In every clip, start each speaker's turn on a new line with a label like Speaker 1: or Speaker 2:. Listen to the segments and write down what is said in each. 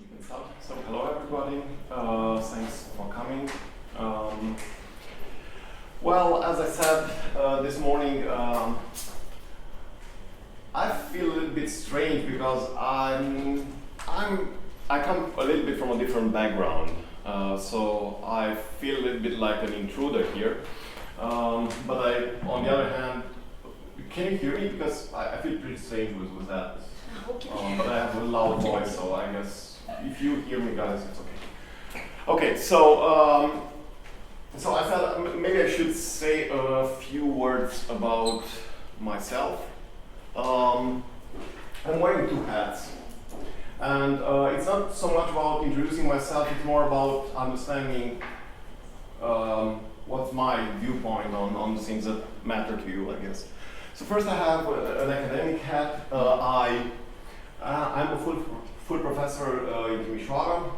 Speaker 1: We can start. So, hello everybody. Thanks for coming. Well, as I said this morning, I feel a little bit strange because I come a little bit from a different background, so I feel a little bit like an intruder here. But on the other hand, can you hear me? Because I feel pretty strange with that.
Speaker 2: Okay.
Speaker 1: But I have a loud voice, so I guess if you hear me, guys, it's okay. Okay, so I thought maybe I should say a few words about myself. I'm wearing two hats, and it's not so much about introducing myself, it's more about understanding what's my viewpoint on the things that matter to you, I guess. So first I have an academic hat. I'm a full professor in Timișoara.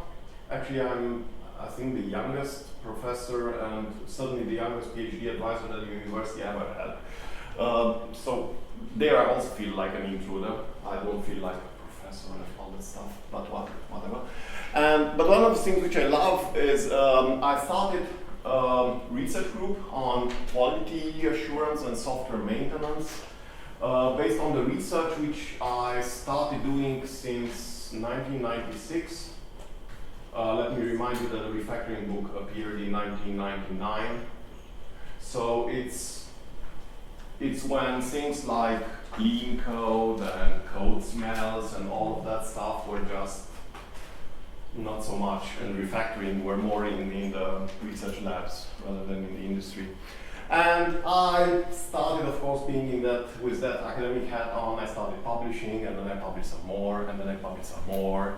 Speaker 1: Actually, I think the youngest professor and certainly the youngest PhD advisor that the university ever had. So there I also feel like an intruder. I don't feel like a professor and all that stuff, but whatever. But one of the things which I love is I started a research group on quality assurance and software maintenance based on the research which I started doing since 1996. Let me remind you that the refactoring book appeared in 1999. So it's when things like clean code and code smells and all of that stuff were just not so much, and refactoring were more in the research labs rather than in the industry. And I started, of course, being with that academic hat on. I started publishing, and then I published some more, and then I published some more.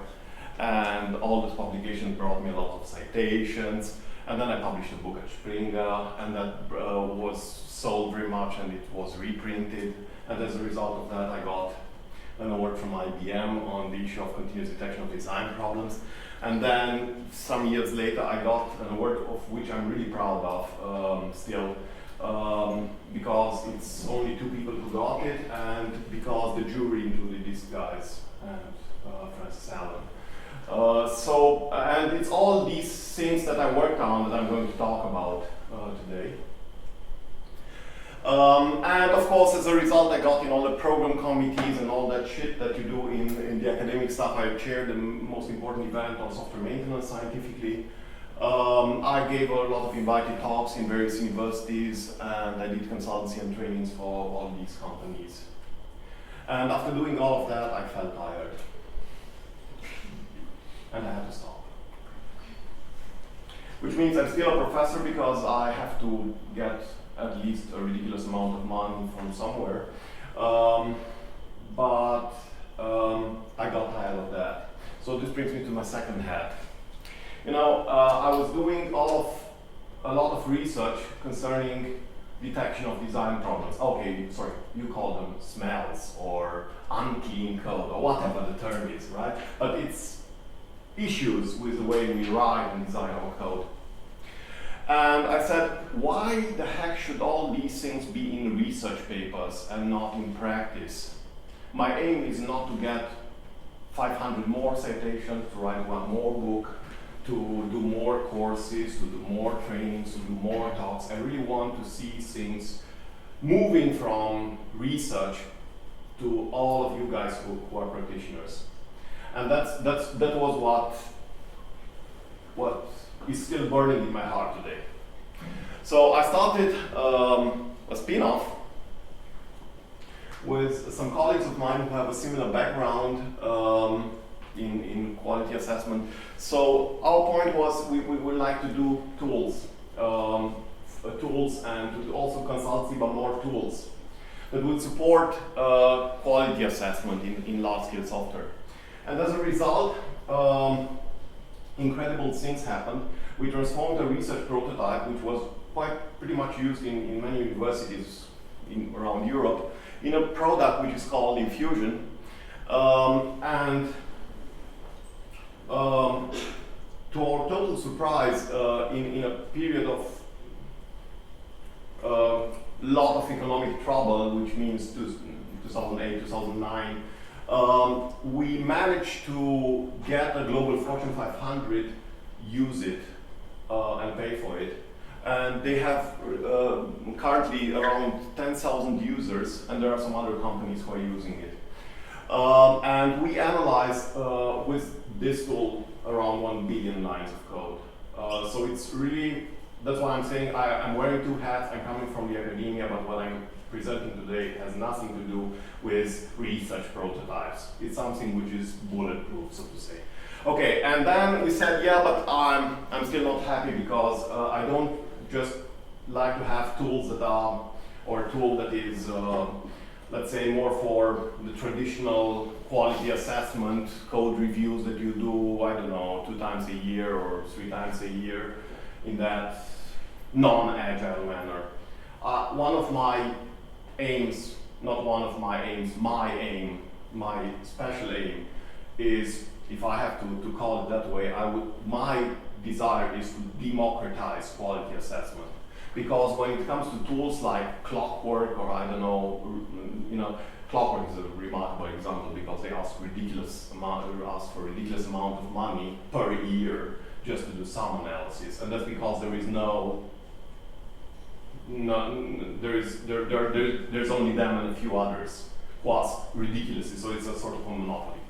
Speaker 1: And all those publications brought me a lot of citations. And then I published a book at Springer, and that was sold very much, and it was reprinted. And as a result of that, I got an award from IBM on the issue of continuous detection of design problems. And then some years later, I got an award of which I'm really proud of still, because it's only two people who got it, and because the jury included these guys and Francis Allen. And it's all these things that I worked on that I'm going to talk about today. And of course, as a result, I got in all the program committees and all that shit that you do in the academic stuff. I chaired the most important event on software maintenance scientifically. I gave a lot of invited talks in various universities, and I did consultancy and trainings for all these companies. And after doing all of that, I felt tired. And I had to stop. Which means I'm still a professor because I have to get at least a ridiculous amount of money from somewhere. But I got tired of that. So this brings me to my second hat. You know, I was doing a lot of research concerning detection of design problems. Okay, sorry, you call them smells or unclean code or whatever the term is, right? But it's issues with the way we write and design our code. And I said, why the heck should all these things be in research papers and not in practice? My aim is not to get 500 more citations, to write one more book, to do more courses, to do more trainings, to do more talks. I really want to see things moving from research to all of you guys who are practitioners. And that was what is still burning in my heart today. So I started a spin-off with some colleagues of mine who have a similar background in quality assessment. So our point was we would like to do tools and to do also consultancy, but more tools that would support quality assessment in large-scale software. And as a result, incredible things happened. We transformed a research prototype, which was pretty much used in many universities around Europe, in a product which is called Infusion. To our total surprise, in a period of lot of economic trouble, which means 2008, 2009, we managed to get a global Fortune 500 use it and pay for it. And they have currently around 10,000 users, and there are some other companies who are using it. And we analyzed with this tool around 1 billion lines of code. So it's really, that's why I'm saying I'm wearing two hats. I'm coming from the academia, but what I'm presenting today has nothing to do with research prototypes. It's something which is bulletproof, so to say. Okay, and then we said, yeah, but I'm still not happy because I don't just like to have tools that are, or a tool that is, let's say, more for the traditional quality assessment, code reviews that you do, I don't know, 2 times a year or 3 times a year in that non-agile manner. One of my aims, not one of my aims, my aim, my special aim is, if I have to call it that way, my desire is to democratize quality assessment. Because when it comes to tools like Clockwork, or I don't know, Clockwork is a remarkable example because they ask for a ridiculous amount of money per year just to do some analysis, and that's because there is there's only them and a few others who ask ridiculously, so it's a sort of a monopoly.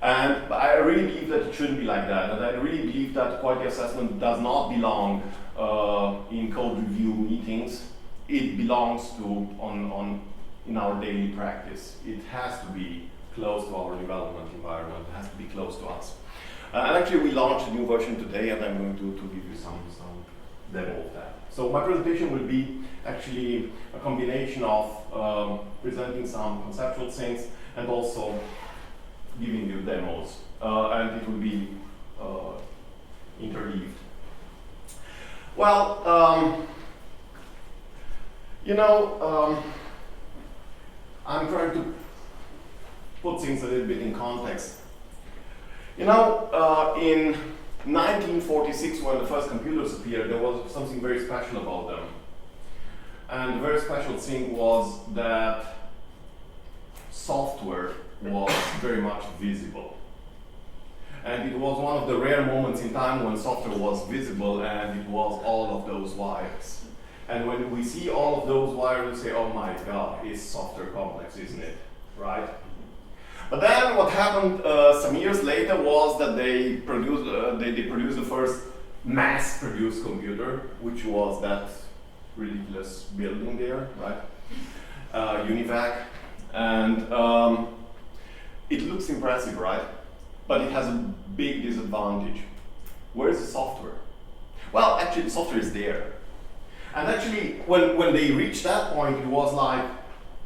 Speaker 1: And I really believe that it shouldn't be like that, and I really believe that quality assessment does not belong in code review meetings. It belongs to in our daily practice. It has to be close to our development environment. It has to be close to us. And actually, we launched a new version today, and I'm going to give you some demo of that. So my presentation will be actually a combination of presenting some conceptual things and also giving you demos, and it will be interleaved. Well, I'm trying to put things a little bit in context. In 1946, when the first computers appeared, there was something very special about them. And the very special thing was that software was very much visible. And it was one of the rare moments in time when software was visible, and it was all of those wires. And when we see all of those wires, we say, oh my God, is software complex, isn't it? Right? But then what happened some years later was that they produced the first mass-produced computer, which was that ridiculous building there, right? UNIVAC. And it looks impressive, right? But it has a big disadvantage. Where is the software? Well, actually, the software is there. And actually, when they reached that point, it was like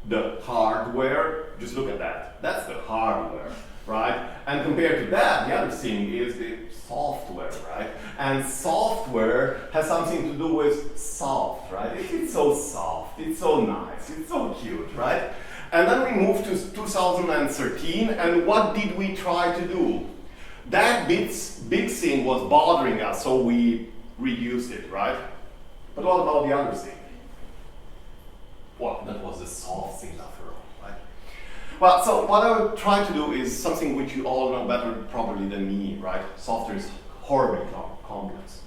Speaker 1: the hardware. Just look at that. That's the hardware, right? And compared to that, the other thing is the software, right? And software has something to do with soft, right? It's so soft, it's so nice, it's so cute, right? And then we moved to 2013, and what did we try to do? That big thing was bothering us, so we reduced it, right? But what about the other thing? Well, that was the soft thing after all, right? Well, so what I would try to do is something which you all know better probably than me, right? Software is horribly complex.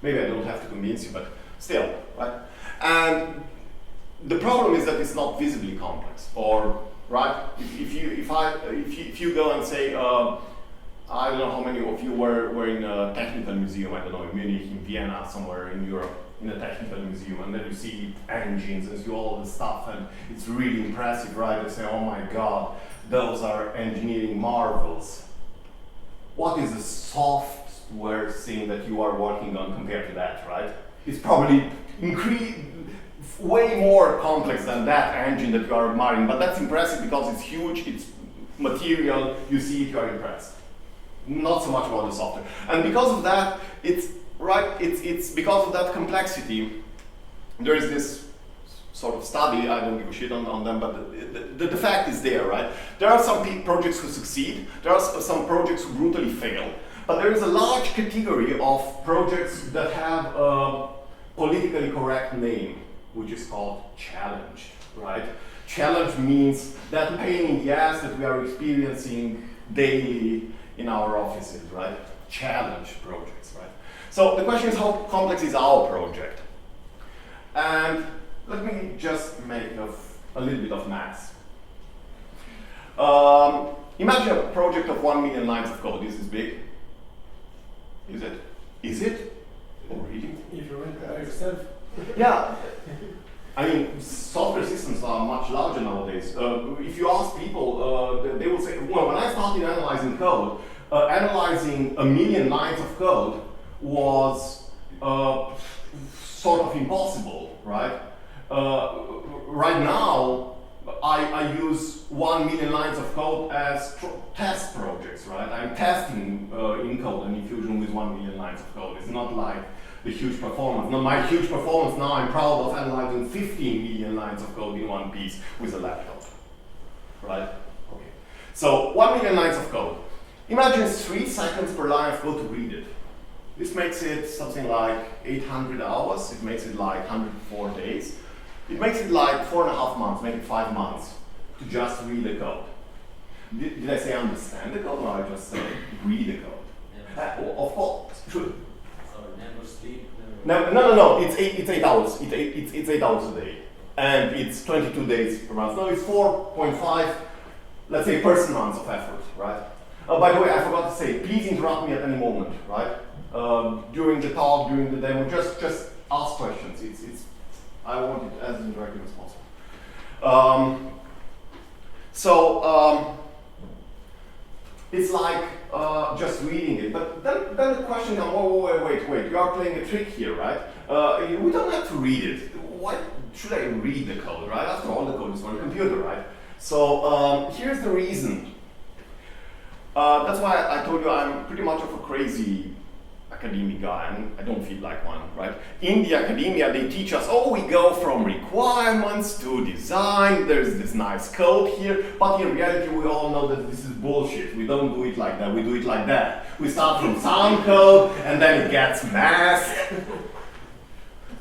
Speaker 1: Maybe I don't have to convince you, but still, right? And the problem is that it's not visibly complex, or right? If you go and say, I don't know how many of you were in a technical museum, I don't know, in Munich, in Vienna, somewhere in Europe, in a technical museum, and then you see engines and you see all the stuff, and it's really impressive, right? They say, oh my God, those are engineering marvels. What is the software thing that you are working on compared to that, right? It's probably way more complex than that engine that you are admiring, but that's impressive because it's huge, it's material, you see it, you are impressed. Not so much about the software. And because of that, it's because of that complexity, there is this sort of study, I don't give a shit on them, but the fact is there, right? There are some projects who succeed, there are some projects who brutally fail, but there is a large category of projects that have a politically correct name, which is called challenged, right? Challenge means that pain in the ass that we are experiencing daily in our offices, right? Challenge projects, right? So the question is, how complex is our project? And let me just make a little bit of math. Imagine a project of 1 million lines of code. This is big. Is it? Is it? Oh, really?
Speaker 2: If you run it by yourself.
Speaker 1: Yeah. I mean, software systems are much larger nowadays. If you ask people, they will say, well, when I started analyzing code, analyzing 1 million lines of code was sort of impossible, right? Right now, I use 1 million lines of code as test projects, right? I'm testing in code and in Fusion with 1 million lines of code. It's not like the huge performance. Now, my huge performance now, I'm proud of analyzing 15 million lines of code in one piece with a laptop, right? Okay. So 1 million lines of code. Imagine 3 seconds per line of code to read it. This makes it something like 800 hours. It makes it like 104 days. It makes it like 4.5 months, maybe 5 months to just read the code. Did I say understand the code? No, I just said read the code. Yeah. Of course, true.
Speaker 3: Never sleep.
Speaker 1: No. It's 8 hours. It's 8 hours a day, and it's 22 days per month. No, it's 4.5, let's say, person months of effort, right? By the way, I forgot to say, please interrupt me at any moment, right? During the talk, during the demo, just ask questions. I want it as interactive as possible. It's like just reading it, but then the question comes, wait, you are playing a trick here, right? We don't have to read it. Why should I read the code, right? After all, the code is for the computer, right? So here's the reason. That's why I told you I'm pretty much of a crazy academic guy, and I don't feel like one, right? In the academia, they teach us, we go from requirements to design, there's this nice code here, but in reality, we all know that this is bullshit. We don't do it like that, we do it like that. We start from some code, and then it gets masked.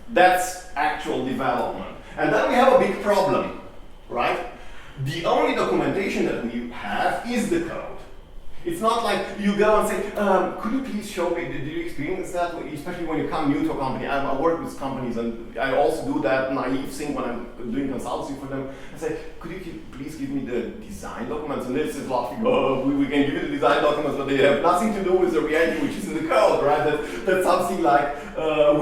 Speaker 1: That's actual development. And then we have a big problem, right? The only documentation that we have is the code. It's not like you go and say, could you please show me, did you experience that? Especially when you come new to a company. I work with companies and I also do that naive thing when I'm doing consultancy for them. I say, could you please give me the design documents? And this is laughing, we can give you the design documents, but they have nothing to do with the reality which is in the code, right? That's something like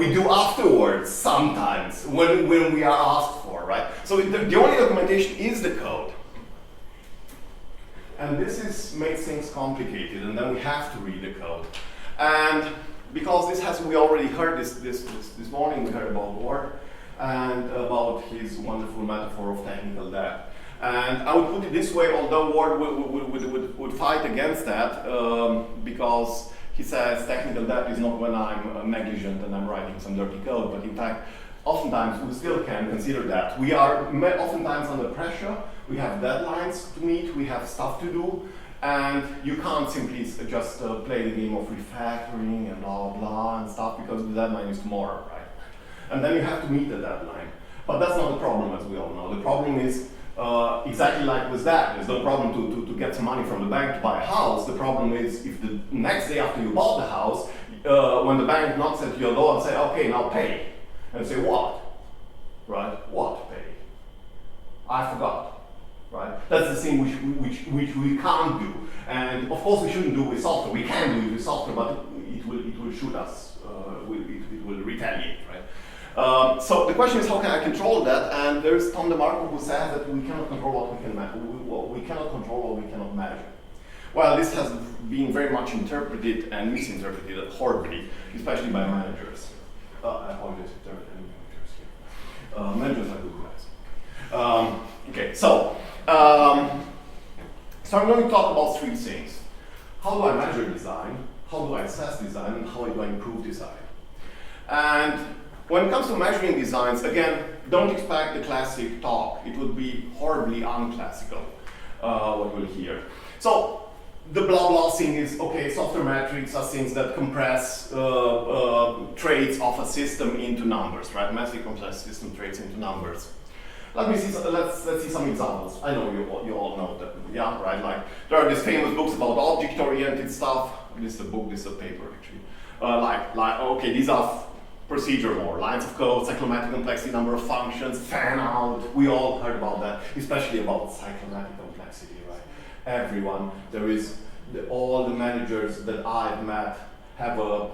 Speaker 1: we do afterwards sometimes when we are asked for, right? So the only documentation is the code. And this makes things complicated, and then we have to read the code. And because we already heard this morning, we heard about Ward and about his wonderful metaphor of technical debt. And I would put it this way, although Ward would fight against that, because he says technical debt is not when I'm negligent and I'm writing some dirty code, but in fact, oftentimes we still can consider that. We are oftentimes under pressure. We have deadlines to meet, we have stuff to do, and you can't simply just play the game of refactoring and blah, blah, blah and stuff because the deadline is tomorrow, right? And then you have to meet the deadline. But that's not the problem, as we all know. The problem is exactly like with that. There's no problem to get some money from the bank to buy a house. The problem is if the next day after you bought the house, when the bank knocks at your door and say, okay, now pay. And say, what? Right? What pay? I forgot. Right? That's the thing which we can't do. And of course we shouldn't do with software. We can do it with software, but it will shoot us. It will retaliate, right? So the question is, how can I control that? And there's Tom DeMarco who says that we cannot control what we can measure. We cannot control what we cannot measure. Well, this has been very much interpreted and misinterpreted horribly, especially by managers. I apologize if there are any managers here. Managers are good guys. Okay, so I'm going to talk about 3 things. How do I measure design? How do I assess design? And how do I improve design? And when it comes to measuring designs, again, don't expect the classic talk. It would be horribly unclassical, what we'll hear. So the blah blah thing is, okay, software metrics are things that compress traits of a system into numbers, right? Massively compress system traits into numbers. let's see some examples. I know you all know that, yeah, right? Like there are these famous books about object-oriented stuff. This is a book, this is a paper actually. Okay, these are procedural more, lines of code, cyclomatic complexity, number of functions, fan out. We all heard about that, especially about cyclomatic complexity, right? Everyone, all the managers that I've met have a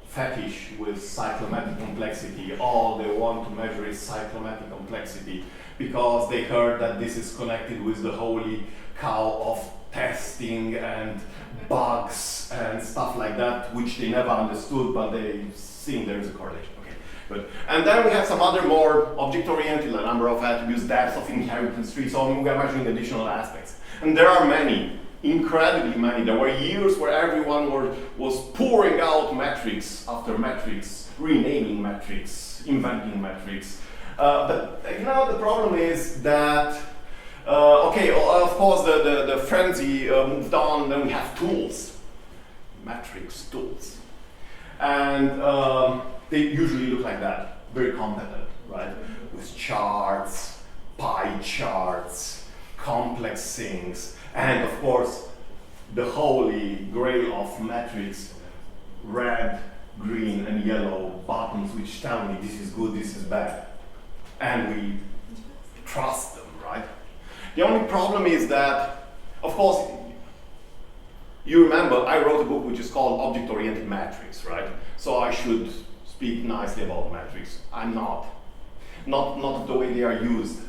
Speaker 1: fetish with cyclomatic complexity. All they want to measure is cyclomatic complexity because they heard that this is connected with the holy cow of testing and bugs and stuff like that, which they never understood, but they think there is a correlation. Okay, good. And then we have some other more object-oriented, like number of attributes, depth of inheritance tree, so we are measuring additional aspects. And there are many, incredibly many. There were years where everyone was pouring out metrics after metrics, renaming metrics, inventing metrics. But the problem is that of course the frenzy moved on, then we have tools, metrics, tools. And they usually look like that, very competent, right? With charts, pie charts, complex things, and of course, the holy grail of metrics, red, green, and yellow buttons which tell me this is good, this is bad. And we trust them, right? The only problem is that, of course, you remember I wrote a book which is called Object-Oriented Metrics, right? So I should speak nicely about metrics. I'm not. Not of the way they are used,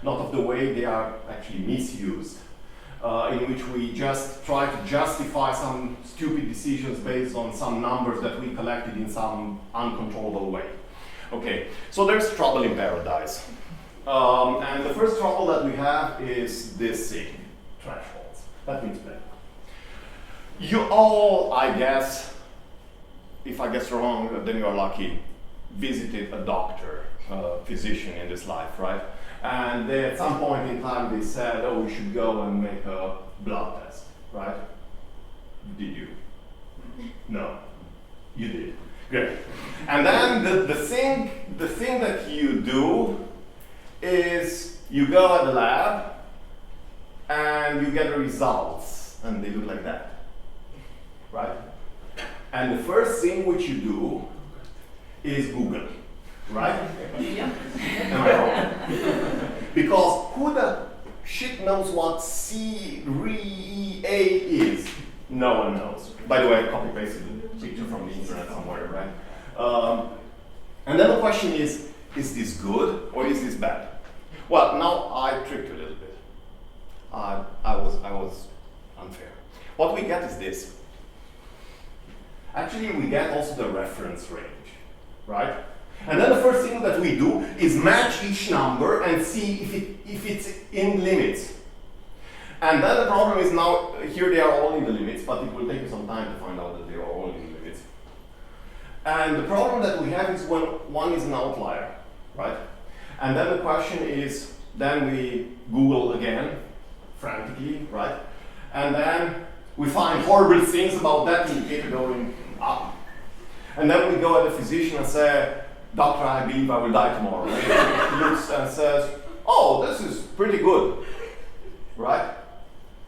Speaker 1: not of the way they are actually misused, in which we just try to justify some stupid decisions based on some numbers that we collected in some uncontrollable way. Okay, so there's trouble in paradise. And the first trouble that we have is this thing, thresholds. Let me explain. You all, I guess, if I guess wrong, then you are lucky, visited a doctor, physician in this life, right? And they, at some point in time they said, oh, we should go and make a blood test, right? Did you? No, you did. Great. And then the thing that you do is you go at the lab and you get the results, and they look like that, right? And the first thing which you do is Google, right?
Speaker 2: Yeah.
Speaker 1: Am I wrong? Because who the shit knows what C-R-E-A is? No one knows. By the way, I copy-pasted the picture from the internet somewhere, right? And then the question is this good or is this bad? Well, now I tricked you a little bit. I was unfair. What we get is this. Actually, we get also the reference range, right? And then the first thing that we do is match each number and see if it's in limits. And then the problem is now, here they are all in the limits, but it will take you some time to find out that they are all in the limits. And the problem that we have is when one is an outlier, right? And then the question is, then we Google again, frantically, right? And then we find horrible things about that indicator going up. And then we go at the physician and say, doctor, I believe I will die tomorrow. And he looks and says, oh, this is pretty good, right?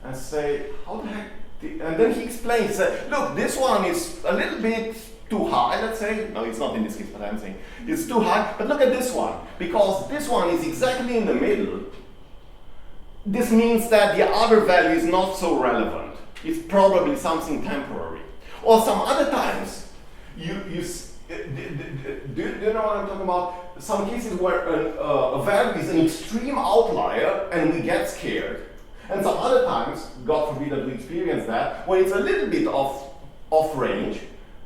Speaker 1: And say, how the heck? And then he explains, look, this one is a little bit too high, let's say. No, it's not in this case, but I'm saying it's too high. But look at this one, because this one is exactly in the middle. This means that the other value is not so relevant. It's probably something temporary. Or some other times, do you know what I'm talking about? Some cases where a value is an extreme outlier and we get scared. And some other times, God forbid that we experience that, when it's a little bit off range,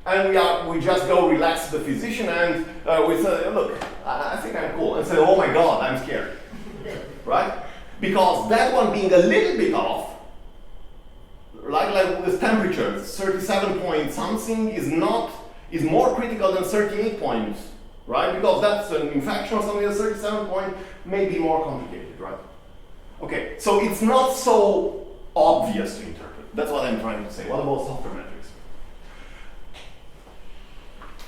Speaker 1: and we just go relax to the physician and we say, look, I think I'm cool. And say, oh my God, I'm scared. Right? Because that one being a little bit off, like with temperature, 37 point something is more critical than 38 points, right? Because that's an infection or something that's 37 point may be more complicated, right? Okay, so it's not so obvious to interpret. That's what I'm trying to say. What about software metrics?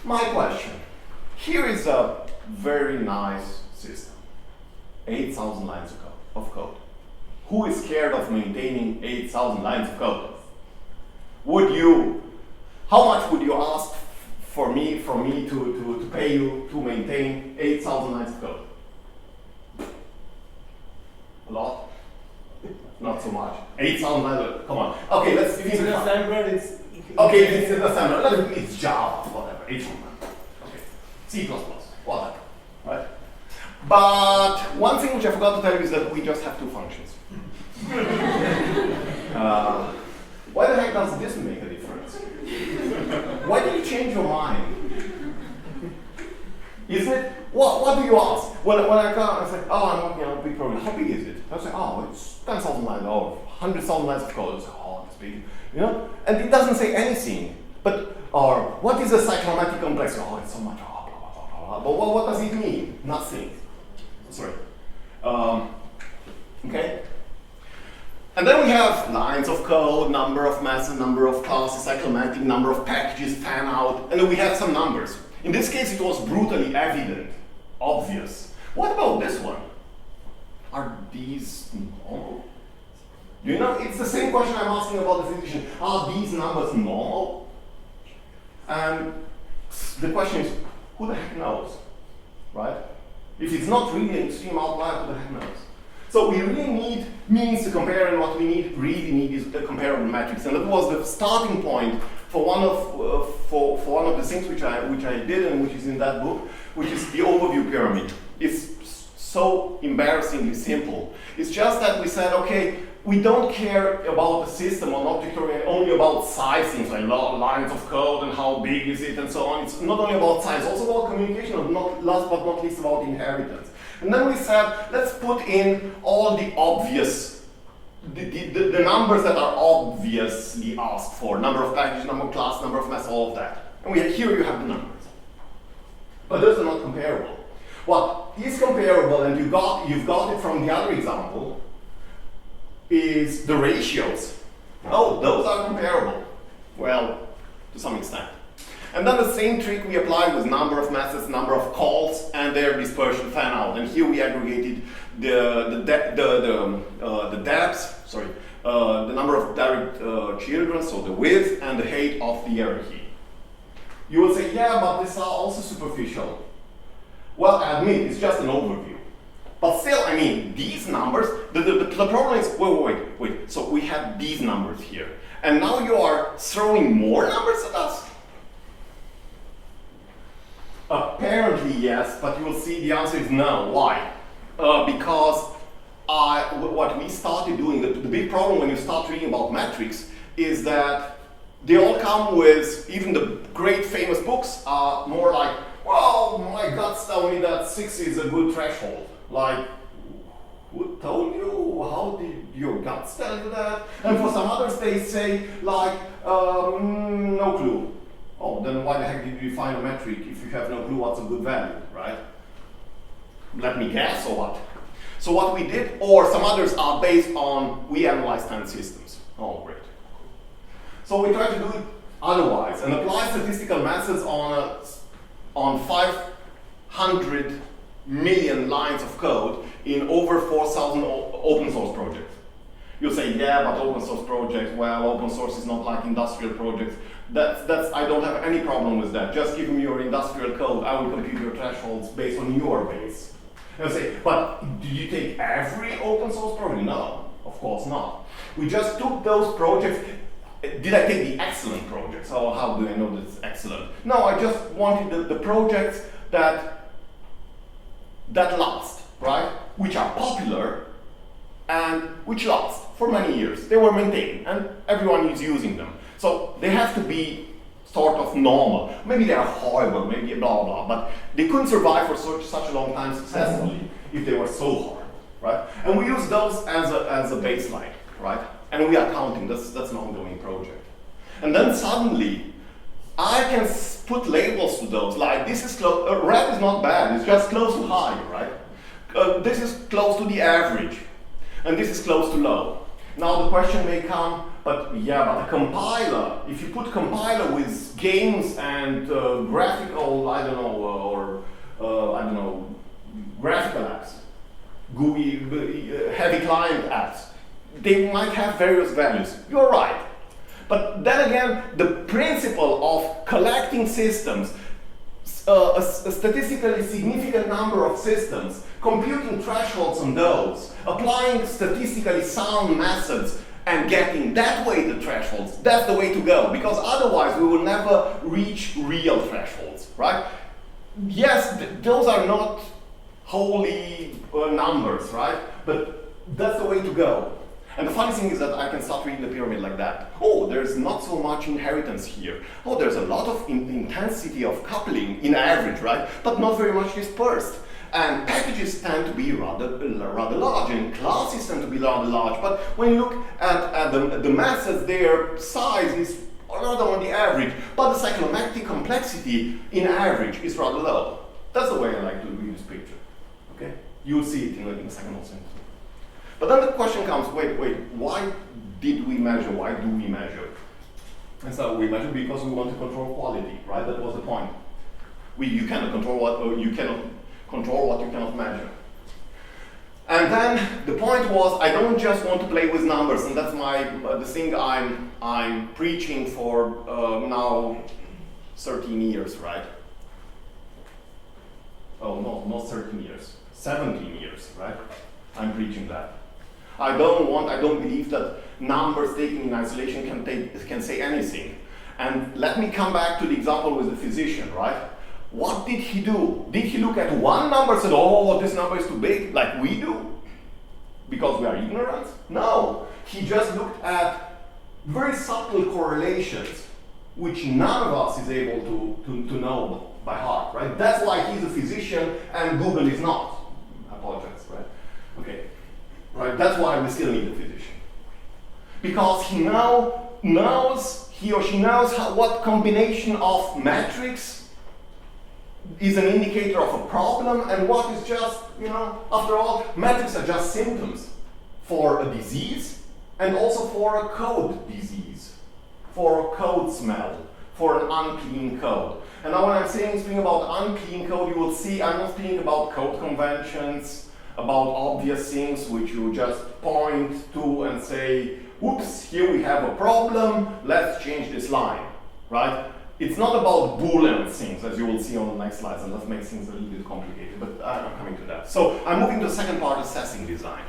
Speaker 1: My question. Here is a very nice system. 8,000 lines of code. Who is scared of maintaining 8,000 lines of code? How much would you ask from me to pay you to maintain 8,000 lines of code? A lot? Not so much. 8,000 lines, come on. Okay, let's
Speaker 2: If it's an assembler, it's...
Speaker 1: Okay, if it's an assembler, it's Java, whatever, 8,000 lines. Okay, C++, whatever, right? But one thing which I forgot to tell you is that we just have two functions. Why the heck does this make a difference? Why did you change your mind? Isn't it? What do you ask? When I come, I say, oh, I'm working on a big program. How big is it? I say, oh, it's 10,000 lines or 100,000 lines of code. I say, oh, that's big. You know? And it doesn't say anything. Or what is a cyclomatic complexity? Oh, it's so much. Oh, blah, blah, blah, blah. But what does it mean? Nothing. Sorry. Okay. And then we have lines of code, number of methods, number of classes, cyclomatic, number of packages, fan out, and then we have some numbers. In this case, it was brutally evident, obvious. What about this one? Are these normal? You know, it's the same question I'm asking about the physician. Are these numbers normal? And the question is, who the heck knows, right? If it's not really an extreme outlier, who the heck knows? So we really need means to compare, and what we really need is a comparable matrix. And that was the starting point for one of the things which I did and which is in that book, which is the overview pyramid. It's so embarrassingly simple. It's just that we said, okay, we don't care about the system or object-oriented, only about size, things like lines of code and how big is it and so on. It's not only about size, also about communication, and not last but not least about inheritance. And then we said, let's put in all the obvious, the numbers that are obviously asked for. Number of packages, number of class, number of methods, all of that. And here you have the numbers. But those are not comparable. What is comparable, and you've got it from the other example, is the ratios. Oh, those are comparable. Well, to some extent. And then the same trick we applied with number of methods, number of calls, and their dispersion fan out. And here we aggregated the number of direct children, so the width and the height of the hierarchy. You will say, yeah, but these are also superficial. Well, I admit, it's just an overview. But still, I mean, these numbers, the problem is, wait, so we have these numbers here. And now you are throwing more numbers at us? Apparently yes, but you will see the answer is no. Why? Because what we started doing, the big problem when you start reading about metrics is that they all come with, even the great famous books are more like, well, my guts tell me that 6 is a good threshold. Like, who told you? How did your guts tell you that? And for some others they say, like, no clue. Oh, then why the heck did you define a metric if you have no clue what's a good value, right? Let me guess, or what? So what we did, or some others are based on, we analyze 10 systems. Oh, great. So we try to do it otherwise, and apply statistical methods on 500 million lines of code in over 4,000 open source projects. You'll say, yeah, but open source projects, well, open source is not like industrial projects. I don't have any problem with that. Just give me your industrial code, I will compute your thresholds based on your base. And say, but do you take every open source project? No, of course not. We just took those projects. Did I take the excellent projects? Oh, how do I know that it's excellent? No, I just wanted the projects that last, right? Which are popular and which last for many years. They were maintained and everyone is using them. So they have to be sort of normal. Maybe they are horrible, maybe blah, blah, but they couldn't survive for such a long time successfully if they were so hard, right? And we use those as a baseline, right? And we are counting, that's an ongoing project. And then suddenly, I can put labels to those, like this is close, red is not bad, it's just close to high, right? This is close to the average, and this is close to low. Now the question may come, but a compiler, if you put compiler with games and graphical, graphical apps, GUI, heavy client apps. They might have various values. You're right. But then again, the principle of collecting systems, a statistically significant number of systems, computing thresholds on those, applying statistically sound methods, and getting that way the thresholds, that's the way to go. Because otherwise we will never reach real thresholds, right? Yes, those are not holy numbers, right? But that's the way to go. And the funny thing is that I can start reading the pyramid like that. Oh, there's not so much inheritance here. Oh, there's a lot of intensity of coupling in average, right? But not very much dispersed. And packages tend to be rather large, and classes tend to be rather large. But when you look at the methods, their size is rather on the average. But the cyclomatic complexity in average is rather low. That's the way I like to read this picture. Okay? You'll see it in a second or so. But then the question comes, wait, why did we measure? Why do we measure? And so we measure because we want to control quality, right? That was the point. You cannot control what you cannot measure. And then the point was, I don't just want to play with numbers, and that's the thing I'm preaching for now 13 years, right? Oh no, not 13 years, 17 years, right? I'm preaching that. I don't believe that numbers taken in isolation can say anything. And let me come back to the example with the physician, right? What did he do? Did he look at one number and said, oh, this number is too big, like we do? Because we are ignorant? No. He just looked at very subtle correlations, which none of us is able to know by heart, right? That's why he's a physician and Google is not. I apologize, right? Okay. Right, that's why we still need a physician. Because he or she knows what combination of metrics is an indicator of a problem and what is just, after all, metrics are just symptoms for a disease and also for a code disease, for a code smell, for an unclean code. And now when I'm speaking about unclean code, you will see I'm not speaking about code conventions, about obvious things which you just point to and say, oops, here we have a problem, let's change this line, right? It's not about Boolean things, as you will see on the next slides, and that makes things a little bit complicated, but I'm coming to that. So I'm moving to the second part, assessing design.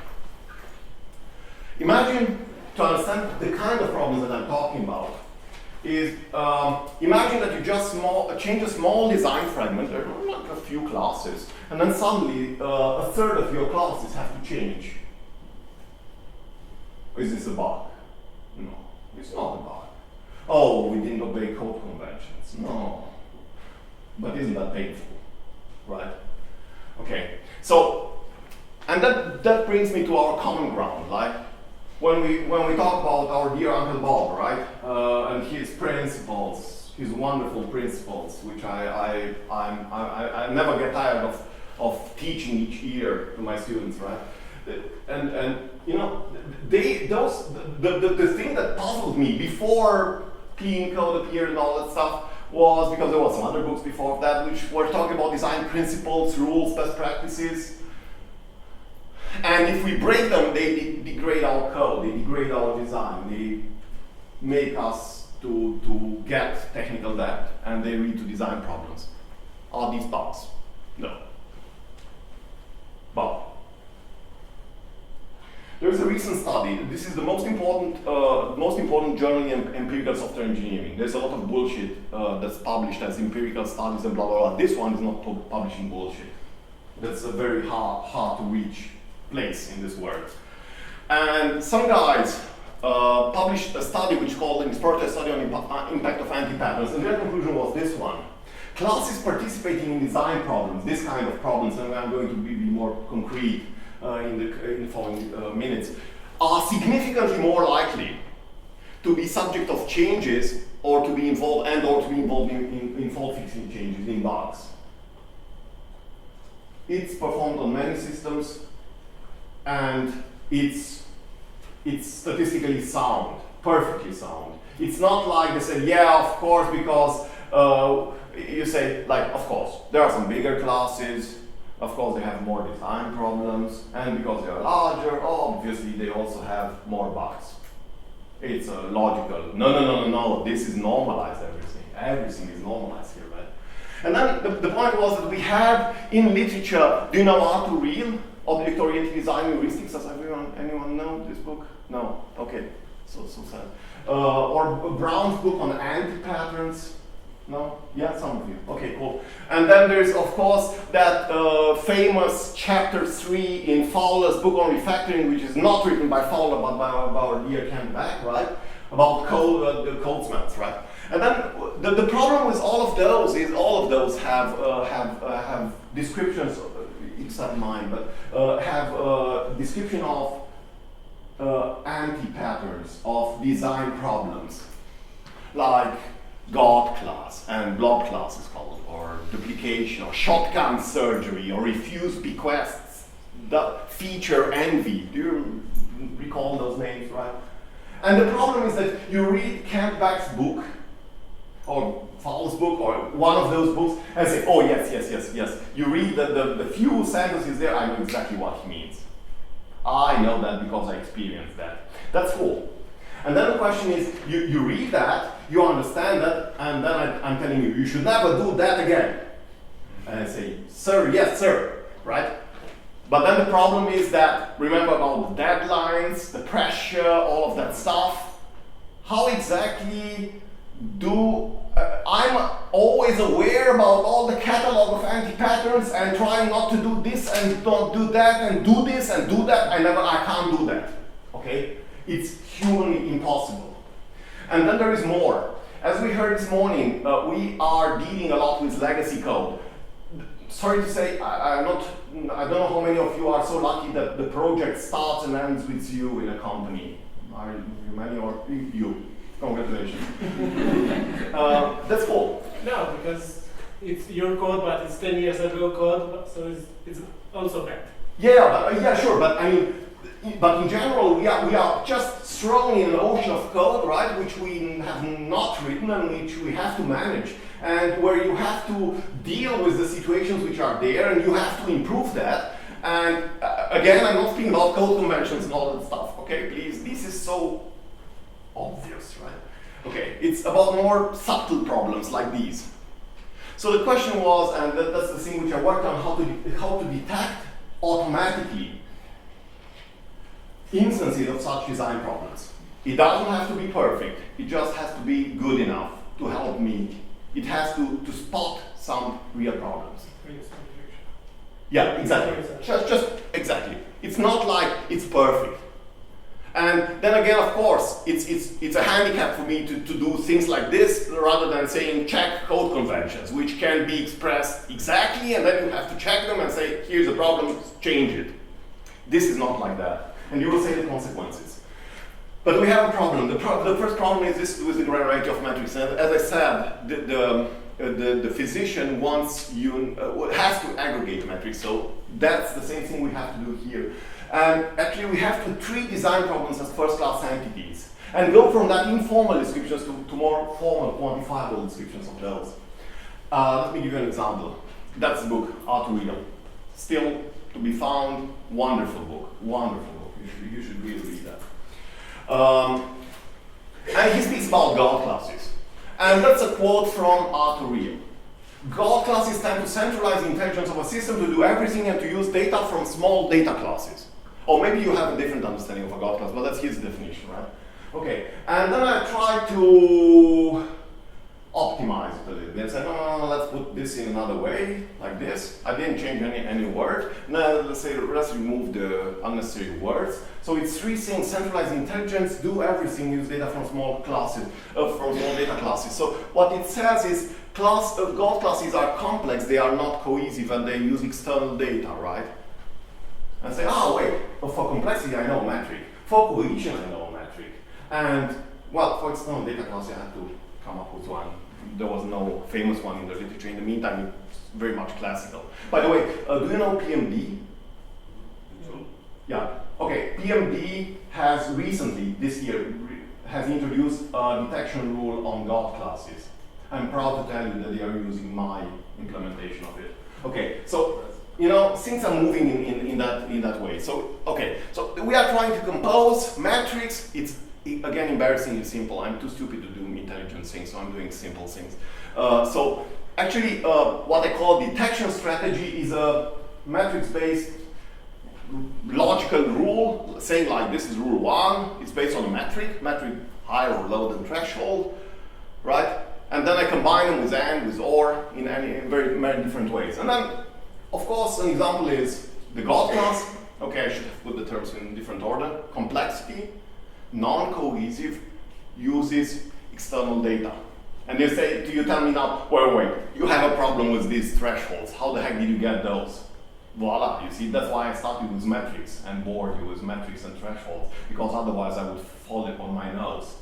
Speaker 1: Imagine, to understand the kind of problems that I'm talking about, is imagine that you just change a small design fragment, there are like a few classes, and then suddenly a third of your classes have to change. Is this a bug? No, it's not a bug. Oh, we didn't obey code conventions. No. But isn't that painful? Right? Okay. So, and that brings me to our common ground, like when we talk about our dear Uncle Bob, right? And his principles, his wonderful principles, which I never get tired of teaching each year to my students, right? And the thing that puzzled me before clean code appeared and all that stuff was because there was some other books before that which were talking about design principles, rules, best practices. And if we break them, they degrade our code, they degrade our design, they make us to get technical debt, and they lead to design problems. Are these bugs? No. But there's a recent study. This is the most important journal in empirical software engineering. There's a lot of bullshit that's published as empirical studies and blah blah blah. This one is not publishing bullshit. That's a very hard to reach place in this world. And some guys published a study which called an exploratory study on impact of anti-patterns, and their conclusion was this one. Classes participating in design problems, this kind of problems, and I'm going to be more concrete in the following minutes, are significantly more likely to be subject of changes or to be involved in fault fixing changes, in bugs. It's performed on many systems, and it's statistically sound, perfectly sound. It's not like they say, yeah, of course, because you say, like, of course, there are some bigger classes, Of course, they have more design problems, and because they are larger, obviously they also have more bugs. It's a logical, no, this is normalized everything. Everything is normalized here, right? And then the point was that we had in literature, do you know Arthur Real, Object-Oriented Design Heuristics? Does anyone know this book? No? Okay, so sad. Or Brown's book on anti-patterns? No? Yeah, some of you. Okay, cool. And then there's, of course, that famous chapter 3 in Fowler's book on refactoring, which is not written by Fowler, but by our dear Ken Beck, right? About the code smells, right? And then the problem with all of those is all of those have descriptions, except mine, but have description of anti-patterns, of design problems, like God class and blob class is called, or duplication, or shotgun surgery, or refuse bequests, the feature envy. Do you recall those names, right? And the problem is that you read Kent Beck's book, or Fowler's book, or one of those books, and say, oh yes. You read the few sentences there, I know exactly what he means. I know that because I experienced that. That's cool. And then the question is, you read that, you understand that, and then I'm telling you, you should never do that again. And I say, sir, yes, sir, right? But then the problem is that, remember about the deadlines, the pressure, all of that stuff. How exactly I'm always aware about all the catalog of anti-patterns and trying not to do this and don't do that and do this and do that. I can't do that, okay? It's humanly impossible. And then there is more. As we heard this morning, we are dealing a lot with legacy code. Sorry to say, I don't know how many of you are so lucky that the project starts and ends with you in a company. Are you many or you? Congratulations. That's cool.
Speaker 2: No, because it's your code, but it's 10 years ago code, so it's also bad.
Speaker 1: Yeah, sure, but I mean, but in general, we are just thrown in an ocean of code, right, which we have not written and which we have to manage, and where you have to deal with the situations which are there, and you have to improve that. And again, I'm not speaking about code conventions and all that stuff, okay, please, this is so obvious, right? Okay, it's about more subtle problems like these. So the question was, and that's the thing which I worked on, how to detect automatically instances of such design problems. It doesn't have to be perfect, it just has to be good enough to help me. It has to spot some real problems. Yeah, exactly. Just exactly. It's not like it's perfect. And then again, of course, it's a handicap for me to do things like this rather than saying check code conventions, which can be expressed exactly, and then you have to check them and say, here's a problem, change it. This is not like that. And you will say the consequences. But we have a problem. The first problem is this with the granularity of metrics. And as I said, the physician wants has to aggregate metrics. So that's the same thing we have to do here. And actually, we have to treat design problems as first-class entities and go from that informal descriptions to more formal, quantifiable descriptions of those. Let me give you an example. That's the book, Arthur Real. Still to be found, wonderful book. You should really read that. And he speaks about God classes. And that's a quote from Arthur Real. God classes tend to centralize the intelligence of a system to do everything and to use data from small data classes. Or maybe you have a different understanding of a God class, but that's his definition, right? Okay, and then I tried to optimize it a little bit. I said, no, let's put this in another way, like this. I didn't change any word. Now let's remove the unnecessary words. So it's three things: centralize intelligence, do everything, use data from small classes, from small data classes. So what it says is God classes are complex, they are not cohesive, and they use external data, right? And say, wait, for complexity I know metric, for cohesion I know metric, and well, for external data class I had to come up with one. There was no famous one in the literature. In the meantime, it's very much classical. By the way, do you know PMD? Yeah. Okay. PMD has recently, this year, has introduced a detection rule on God classes. I'm proud to tell you that they are using my implementation of it. Okay. So things are moving in that way. So okay, so we are trying to compose matrix. It's again embarrassingly simple. I'm too stupid to do intelligent things, so I'm doing simple things. So actually, what I call detection strategy is a matrix-based logical rule, saying like this is rule 1. It's based on a metric higher or lower than threshold, right? And then I combine them with AND, with OR in very many different ways. And then, of course, an example is the God class. Okay, I should have put the terms in different order. Complexity, non-cohesive, uses external data. And you tell me now, wait, you have a problem with these thresholds. How the heck did you get those? Voila, you see, that's why I started with metrics and bored you with metrics and thresholds, because otherwise I would fall it on my nose.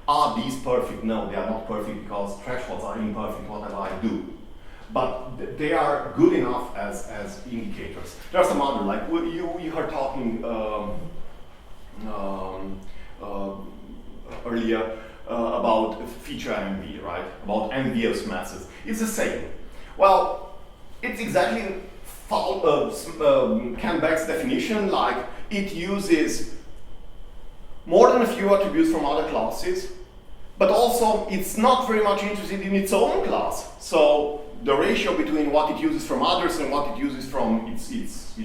Speaker 1: Are these perfect? No, they are not perfect because thresholds are imperfect, whatever I do. But they are good enough as indicators. There are some other, like you heard talking earlier about feature envy, right? About envious masses. It's the same. Well, it's exactly Canbeck's definition, like it uses more than a few attributes from other classes, but also it's not very much interested in its own class. So the ratio between what it uses from others and what it uses from its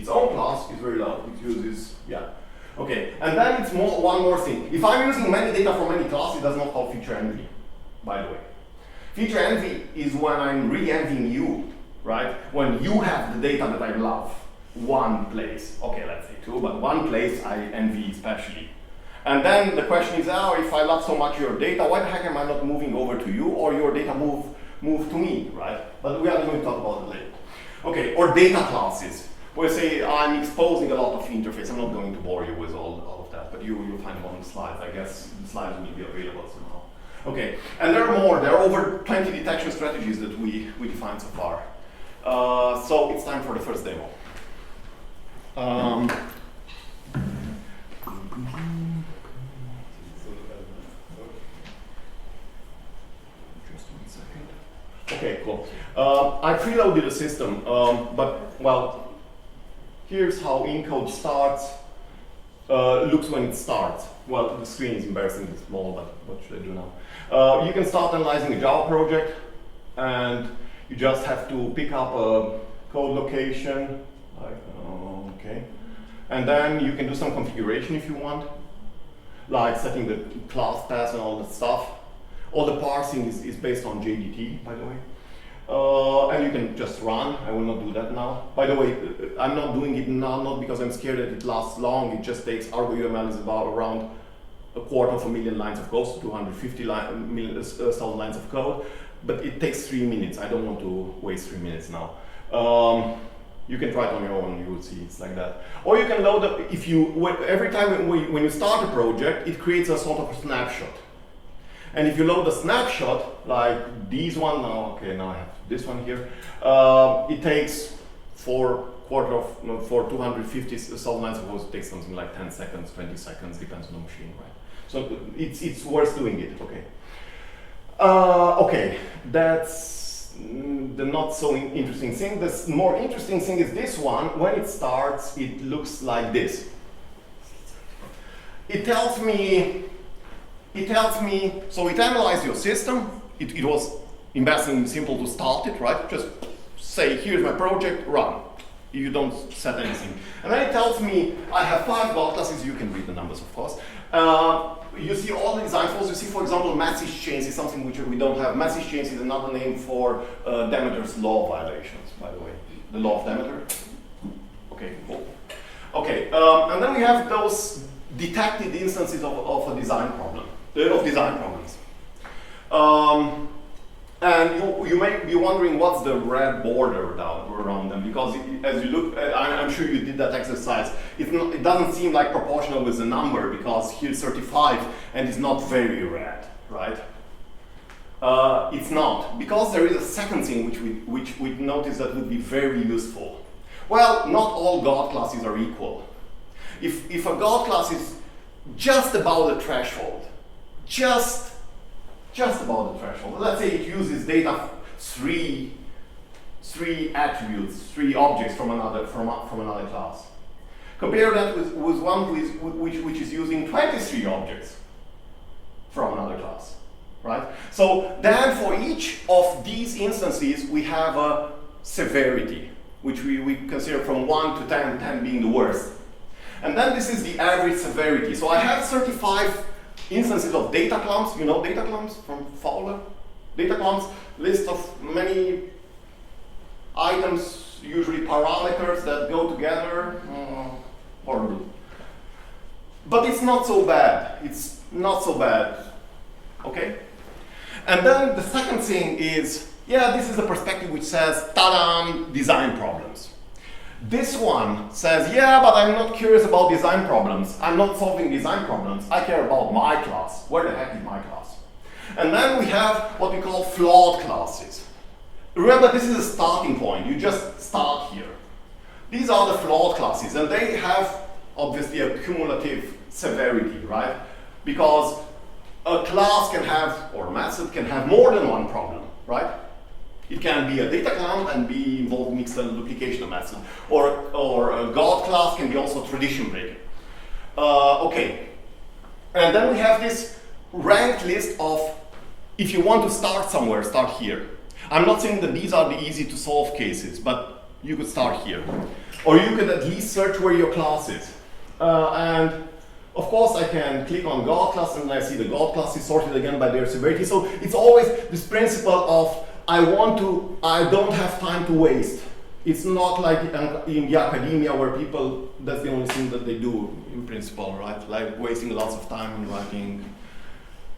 Speaker 1: own class is very low. It uses, okay. And then it's one more thing. If I'm using many data from any class, it does not call feature envy, by the way. Feature envy is when I'm re-envying you, right? When you have the data that I love, one place. Okay, let's say 2, but one place I envy especially. And then the question is, if I love so much your data, why the heck am I not moving over to you, or your data move to me, right? But we are going to talk about it later. Okay, or data classes. We say I'm exposing a lot of interface. I'm not going to bore you with all of that, but you'll find them on the slides. I guess the slides will be available somehow. Okay, and there are more. There are over 20 detection strategies that we defined so far. So it's time for the first demo. Okay, cool. I preloaded the system, but here's how encode starts. Looks when it starts. Well, the screen is embarrassingly small, but what should I do now? You can start analyzing a Java project, and you just have to pick up a code location, okay, and then you can do some configuration if you want, like setting the class path and all that stuff. All the parsing is based on JDT, by the way. And you can just run. I will not do that now. By the way, I'm not doing it now, not because I'm scared that it lasts long. It just takes, Argo UML is about around 250,000 lines of code, so 250,000 lines of code. But it takes 3 minutes. I don't want to waste 3 minutes now. You can try it on your own, you will see it's like that. Or you can load up, every time when you start a project, it creates a sort of a snapshot. And if you load the snapshot, like these one now, okay, now I have this one here, it takes for 250,000 lines of code, it takes something like 10 seconds, 20 seconds, depends on the machine, right? So it's worth doing it, okay. Okay, that's the not so interesting thing. The more interesting thing is this one. When it starts, it looks like this. It tells me, so it analyzed your system. It was embarrassingly simple to start it, right? Just say, here's my project, run. You don't set anything. And then it tells me, I have 5 God classes. You can read the numbers, of course. You see all the design flows. You see, for example, message chains is something which we don't have. Message chains is another name for Demeter's law violations, by the way. The law of Demeter. Okay, cool. Okay, and then we have those detected instances of a design problem, of design problems. And you may be wondering what's the red border around them, because as you look, I'm sure you did that exercise, it doesn't seem like proportional with the number, because here's 35 and it's not very red, right? It's not, because there is a second thing which we notice that would be very useful. Well, not all God classes are equal. If a God class is just about the threshold, just about the threshold. Let's say it uses data 3 3 attributes, 3 objects from another class. Compare that with one which is using 23 objects from another class, right? So then for each of these instances, we have a severity, which we consider from 1 to 10, 10 being the worst. And then this is the average severity. So I have 35 instances of data clumps. You know data clumps from Fowler? Data clumps, list of many items, usually parameters that go together. Horrible. But it's not so bad. It's not so bad. Okay? And then the second thing is, yeah, this is a perspective which says, ta-da, design problems. This one says, yeah, but I'm not curious about design problems. I'm not solving design problems. I care about my class. Where the heck is my class? And then we have what we call flawed classes. Remember, this is a starting point. You just start here. These are the flawed classes, and they have obviously a cumulative severity, right? Because a class can have, or a method can have more than one problem, right? It can be a data clamp and be involved mixed and duplication of method. Or a God class can be also tradition breaking. Okay. And then we have this ranked list of, if you want to start somewhere, start here. I'm not saying that these are the easy to solve cases, but you could start here. Or you could at least search where your class is. And of course I can click on God class and I see the God class is sorted again by their severity. So it's always this principle of I don't have time to waste. It's not like in the academia where people, that's the only thing that they do in principle, right? Like wasting lots of time and writing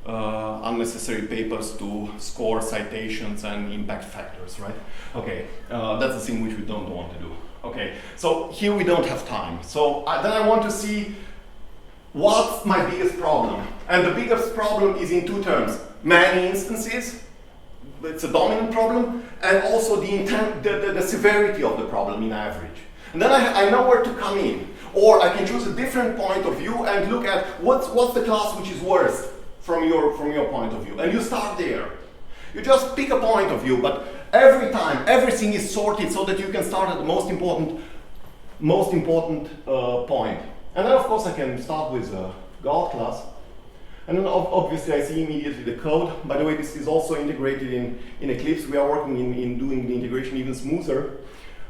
Speaker 1: unnecessary papers to score citations and impact factors, right? Okay, that's the thing which we don't want to do. Okay, so here we don't have time. So then I want to see what's my biggest problem. And the biggest problem is in 2 terms. Many instances, it's a dominant problem, and also the severity of the problem in average. And then I know where to come in. Or I can choose a different point of view and look at what's the class which is worst from your point of view. And you start there. You just pick a point of view, but every time, everything is sorted so that you can start at the most important point. And then of course I can start with a God class. And then obviously I see immediately the code. By the way, this is also integrated in Eclipse. We are working in doing the integration even smoother.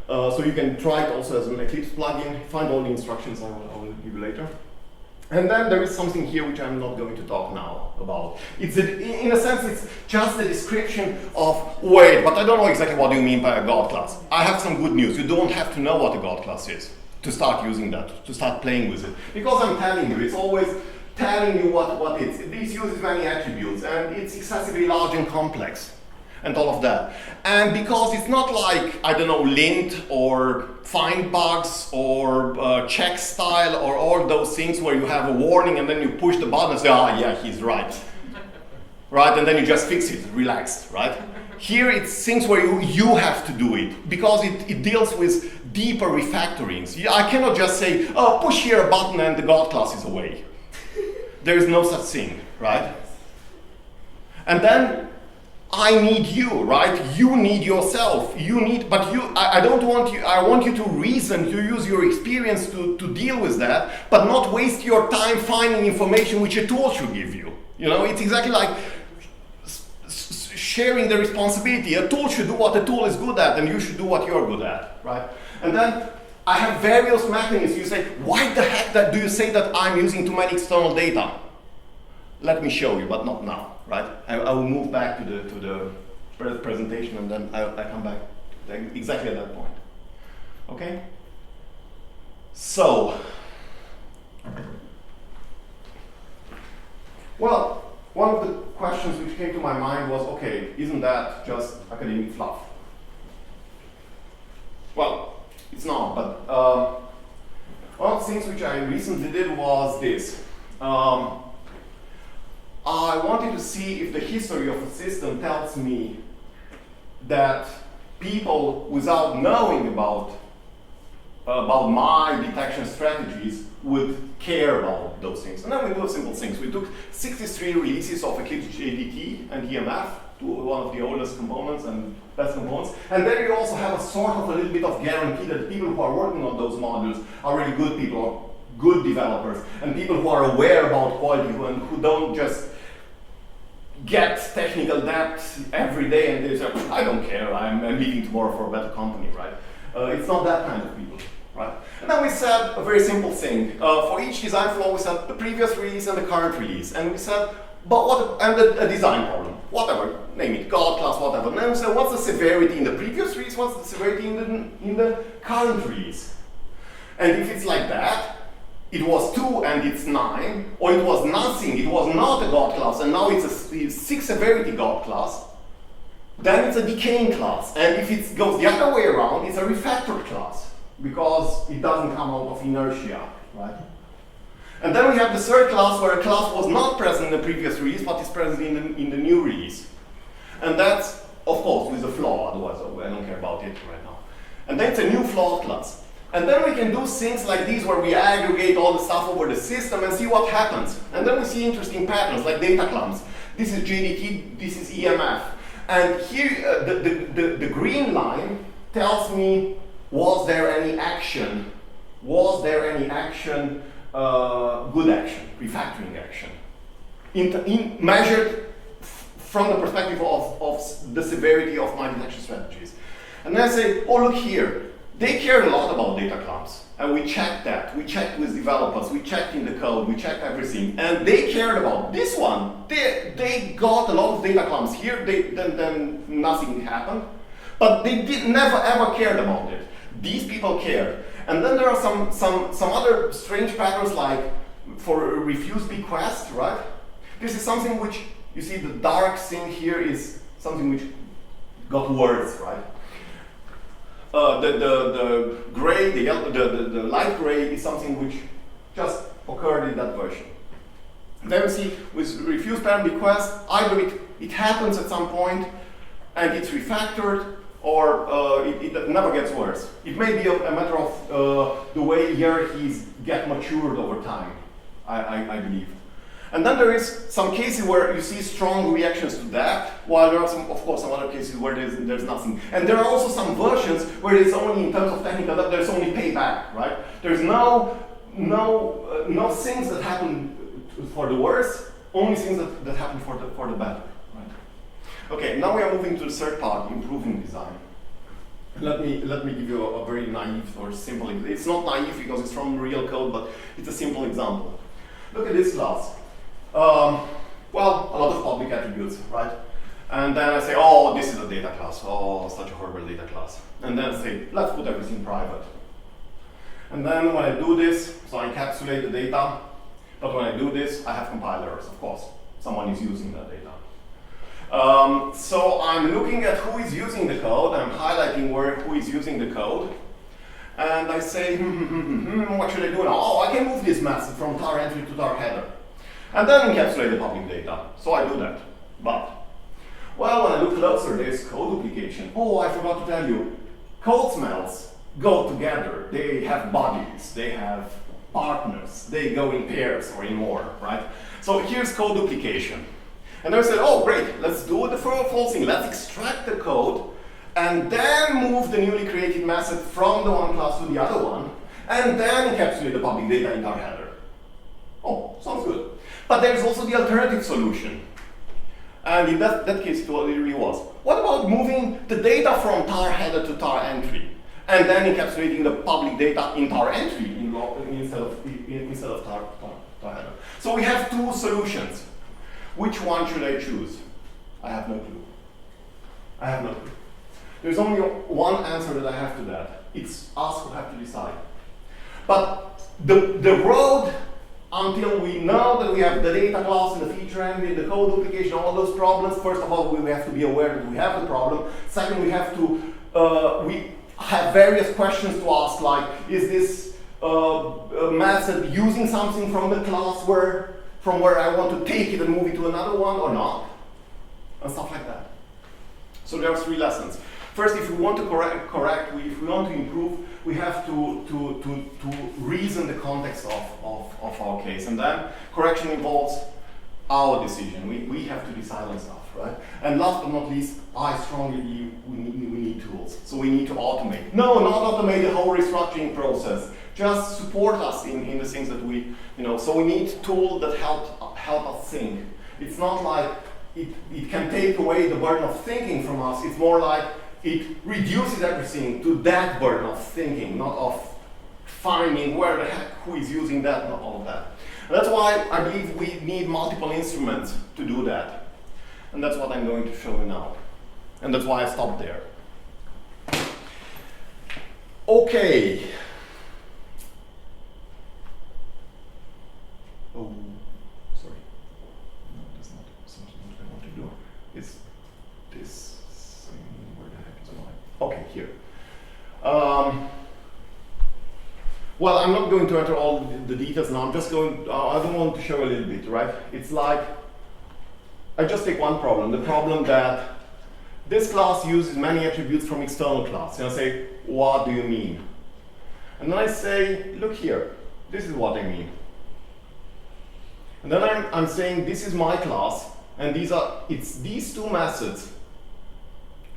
Speaker 1: So you can try it also as an Eclipse plugin. Find all the instructions I will give you later. And then there is something here which I'm not going to talk now about. In a sense, it's just a description of, wait, but I don't know exactly what you mean by a God class. I have some good news. You don't have to know what a God class is to start using that, to start playing with it. Because I'm telling you, it's always telling you what it is. This uses many attributes, and it's excessively large and complex, and all of that. And because it's not like, I don't know, lint or find bugs or check style or all those things where you have a warning and then you push the button and say, ah, yeah, he's right. Right, and then you just fix it, relaxed, right? Here it's things where you have to do it because it deals with deeper refactorings. I cannot just say, oh, push here a button and the God class is away. There is no such thing, right? And then I need you, right? You need yourself. I want you to reason, to use your experience to deal with that, but not waste your time finding information which a tool should give you. You know, it's exactly like sharing the responsibility. A tool should do what a tool is good at, and you should do what you're good at, right? And then I have various mechanisms. You say, why the heck do you say that I'm using too many external data? Let me show you, but not now, right? I will move back to the presentation, and then I come back exactly at that point. Okay? So, well, one of the questions which came to my mind was, okay, isn't that just academic fluff? Well, it's not, but one of the things which I recently did was this. I wanted to see if the history of a system tells me that people, without knowing about my detection strategies, would care about those things. And then we do simple things. We took 63 releases of Eclipse JDT and EMF one of the oldest components and best components. And then you also have a sort of a little bit of guarantee that the people who are working on those modules are really good people, good developers, and people who are aware about quality and who don't just get technical debt every day and they say, I don't care, I'm leaving tomorrow for a better company, right? It's not that kind of people, right? And then we said a very simple thing. For each design flow, we said the previous release and the current release. And we said, but what, and a design problem, whatever, name it, God class, whatever. And then we said, what's the severity in the previous release, what's the severity in the current release? And if it's like that, it was 2 and it's 9, or it was nothing, it was not a God class, and now it's a 6 severity God class, then it's a decaying class. And if it goes the other way around, it's a refactored class, because it doesn't come out of inertia, right? And then we have the third class, where a class was not present in the previous release, but is present in the new release. And that's, of course, with a flaw, otherwise I don't care about it right now. And then it's a new flawed class. And then we can do things like these where we aggregate all the stuff over the system and see what happens. And then we see interesting patterns like data clumps. This is JDT, this is EMF. And here the green line tells me, was there any action? Was there any action, good action, refactoring action? Measured from the perspective of the severity of my detection strategies. And then I say, oh look here. They cared a lot about data clumps, and we checked that. We checked with developers, we checked in the code, we checked everything, and they cared about this one. They got a lot of data clumps here, then nothing happened, but they never ever cared about it. These people cared. And then there are some other strange patterns, like for a refuse bequest, right? This is something which, you see the dark thing here is something which got worse, right? The gray, the yellow, the light gray is something which just occurred in that version. Then we see with refuse parent bequest, either it happens at some point and it's refactored, or it never gets worse. It may be a matter of the way hierarchies get matured over time, I believe. And then there is some cases where you see strong reactions to that, while there are some, of course, some other cases where there's nothing. And there are also some versions where it's only in terms of technical debt, there's only payback, right? There's no things that happen for the worse, only things that happen for the better, right? Okay, now we are moving to the third part, improving design. Let me give you a very naive or simple example. It's not naive because it's from real code, but it's a simple example. Look at this class. Well, a lot of public attributes, right? And then I say, oh, this is a data class. Oh, such a horrible data class. And then I say, let's put everything private. And then when I do this, so I encapsulate the data. But when I do this, I have compilers, of course. Someone is using that data. So I'm looking at who is using the code. I'm highlighting who is using the code. And I say, what should I do now? Oh, I can move this message from tar entry to tar header. And then encapsulate the public data. So I do that. But, well, when I look closer, there's code duplication. Oh, I forgot to tell you. Code smells go together. They have bodies. They have partners. They go in pairs or in more, right? So here's code duplication. And then I said, oh, great. Let's do the full thing. Let's extract the code and then move the newly created method from the one class to the other one, and then encapsulate the public data in tar header. Oh, sounds good. But there's also the alternative solution. And in that case, it really was. What about moving the data from tar header to tar entry, and then encapsulating the public data in tar entry instead of tar header? So we have two solutions. Which one should I choose? I have no clue. I have no clue. There's only one answer that I have to that. It's us who have to decide. But the road until we know that we have the data class and the feature engine, the code duplication, all those problems, first of all, we have to be aware that we have the problem. Second, we have various questions to ask, like, is this method using something from the class from where I want to take it and move it to another one or not? And stuff like that. So there are three lessons. First, if we want to if we want to improve, we have to reason the context of our case. And then correction involves our decision. We have to decide on stuff, right? And last but not least, I strongly believe we need tools. So we need to automate. No, not automate the whole restructuring process. Just support us in the things that we, so we need tools that help us think. It's not like it can take away the burden of thinking from us. It's more like it reduces everything to that burden of thinking, not of finding where the heck, who is using that, not all of that. And that's why I believe we need multiple instruments to do that. And that's what I'm going to show you now. And that's why I stopped there. Okay. Oh, sorry. No, that's not something I want to do. It's this thing. Where the heck is mine? Okay, here. Well, I'm not going to enter all the details now. I'm just going. I don't want to show a little bit, right? It's like I just take one problem. The problem that this class uses many attributes from external class. And I say, what do you mean? And then I say, look here. This is what I mean. And then I'm saying this is my class, and it's these two methods.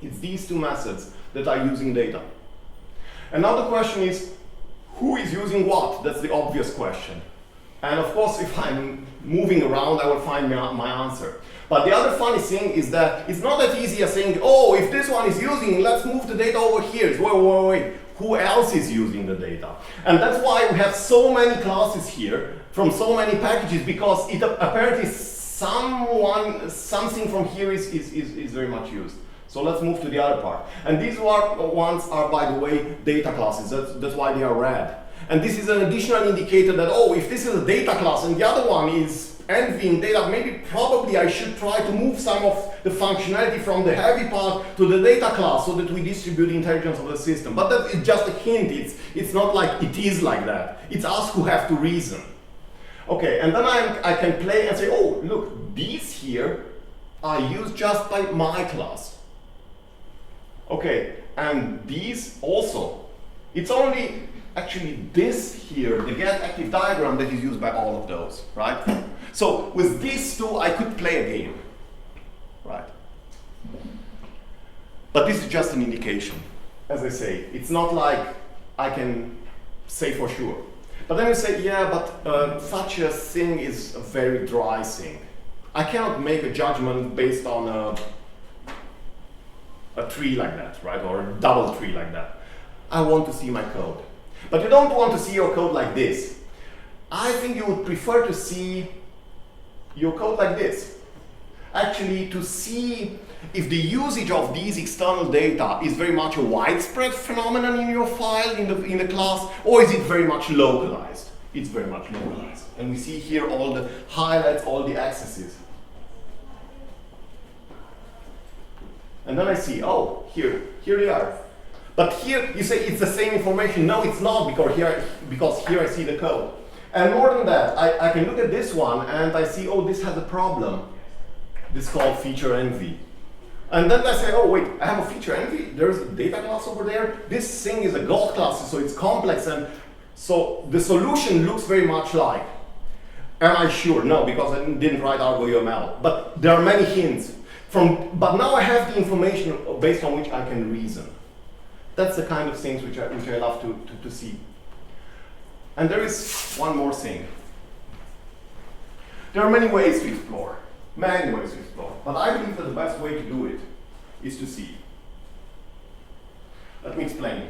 Speaker 1: It's these two methods that are using data. And now the question is, who is using what? That's the obvious question. And of course, if I'm moving around, I will find my answer. But the other funny thing is that it's not that easy as saying, oh, if this one is using, let's move the data over here. It's wait. Who else is using the data? And that's why we have so many classes here from so many packages, because it apparently something from here is very much used. So let's move to the other part. And these ones are, by the way, data classes. That's why they are red. And this is an additional indicator that, oh, if this is a data class and the other one is envying data, probably I should try to move some of the functionality from the heavy part to the data class so that we distribute the intelligence of the system. But that is just a hint. It's not like it is like that. It's us who have to reason. Okay, and then I can play and say, oh, look, these here are used just by my class. Okay, and these also. It's only actually this here, the get active diagram, that is used by all of those, right? So with these two, I could play a game, right? But this is just an indication. As I say, it's not like I can say for sure. But then you say, yeah, but such a thing is a very dry thing. I cannot make a judgment based on a tree like that, right? Or a double tree like that. I want to see my code. But you don't want to see your code like this. I think you would prefer to see your code like this. Actually, to see if the usage of these external data is very much a widespread phenomenon in your file, in the class, or is it very much localized? It's very much localized. And we see here all the highlights, all the accesses. And then I see, oh, here they are. But here you say it's the same information. No, it's not, because here I see the code. And more than that, I can look at this one and I see, oh, this has a problem. This is called feature envy. And then I say, oh, wait, I have a feature envy. There's a data class over there. This thing is a gold class, so it's complex. And so the solution looks very much like. Am I sure? No, because I didn't write Argo UML. But there are many hints. But now I have the information based on which I can reason. That's the kind of things which I love to see. And there is one more thing. There are many ways to explore. Many ways to explore. But I believe that the best way to do it is to see. Let me explain.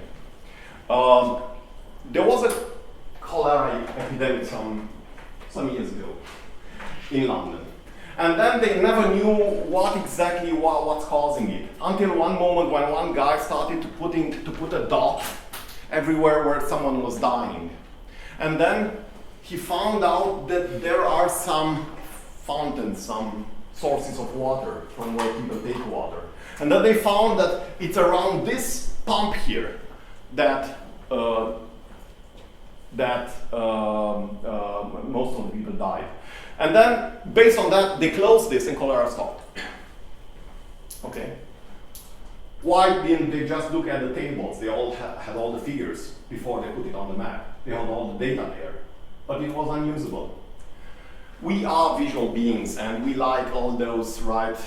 Speaker 1: There was a cholera epidemic some years ago in London. And then they never knew what's causing it. Until one moment when one guy started to put a dot everywhere where someone was dying. And then he found out that there are some fountains, some sources of water from where people take water. And then they found that it's around this pump here that most of the people died. And then, based on that, they closed this and cholera stopped. Okay? Why didn't they just look at the tables? They all had all the figures before they put it on the map. They had all the data there. But it was unusable. we are visual beings, and we like all those, right?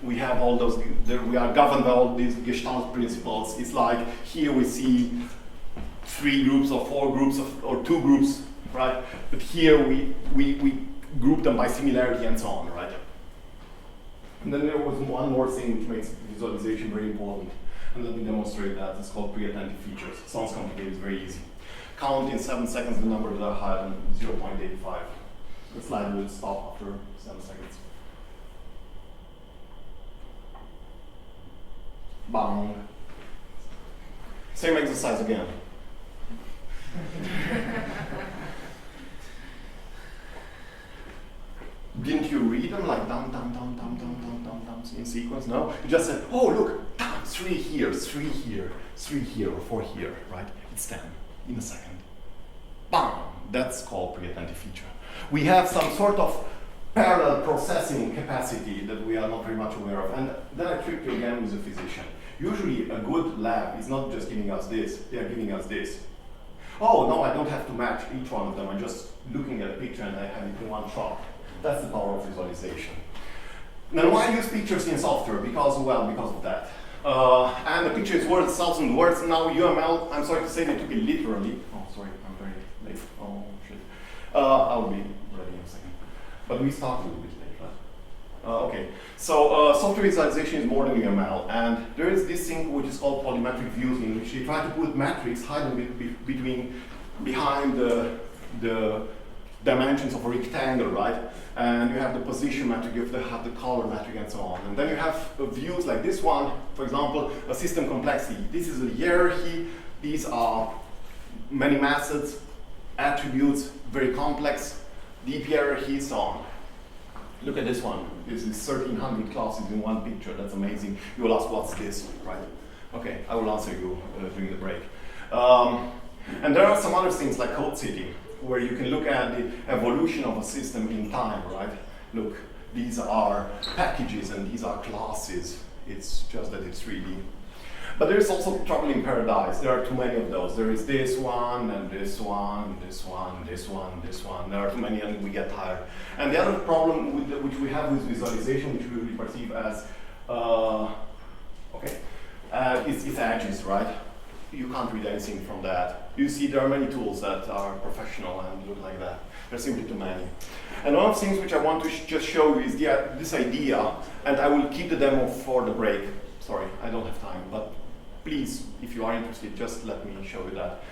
Speaker 1: We have all those, we are governed by all these Gestalt principles. It's like here we see 3 groups or 4 groups or 2 groups, right? But here we group them by similarity and so on, right? And then there was one more thing which makes visualization very important. And let me demonstrate that. It's called pre-attentive features. It sounds complicated, it's very easy. Count in 7 seconds the number that are higher than 0.85. The slide will stop after 7 seconds. Bang. Same exercise again. Didn't you read them like dum dum dum dum dum dum dum dum in sequence? No? You just said, oh look, 3 here, 3 here, 3 here, or 4 here, right? It's 10 in a second. Bam! That's called pre-attentive feature. We have some sort of parallel processing capacity that we are not very much aware of. And then I tricked you again with a physician. Usually a good lab is not just giving us this, they are giving us this. Oh no, I don't have to match each one of them. I'm just looking at a picture and I have it in one shot. That's the power of visualization. Now why use pictures in software? Because of that. And the picture is worth 1,000 words. Now UML, I'm sorry to say they took it literally. Oh, sorry, I'm very late. Oh, shit. I'll be ready in a second. But we started a little bit late, right? Okay, so software visualization is more than UML. And there is this thing which is called polymetric views, in which you try to put metrics hidden behind the dimensions of a rectangle, right? And you have the position metric, you have the color metric, and so on. And then you have views like this one, for example, a system complexity. This is a hierarchy. These are many methods, attributes, very complex, deep hierarchy, so on. Look at this one. This is 1,300 classes in one picture. That's amazing. You will ask, what's this, right? Okay, I will answer you during the break. And there are some other things like code city, where you can look at the evolution of a system in time, right? Look, these are packages and these are classes. It's just that it's 3D. But there's also trouble in paradise. There are too many of those. There is this one, and this one, this one, this one, this one. There are too many and we get tired. And the other problem which we have with visualization, which we perceive as, is edges, right? You can't read anything from that. You see there are many tools that are professional and look like that. There are simply too many. And one of the things which I want to just show you is this idea, and I will keep the demo for the break. Sorry, I don't have time, but please, if you are interested, just let me show you that.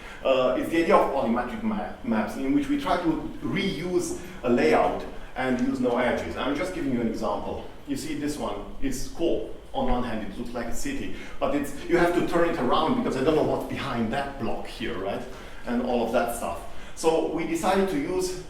Speaker 1: It's the idea of polymetric maps, in which we try to reuse a layout and use no edges. I'm just giving you an example. You see this one is cool. On one hand, it looks like a city, but you have to turn it around because I don't know what's behind that block here, right? And all of that stuff. So we decided to use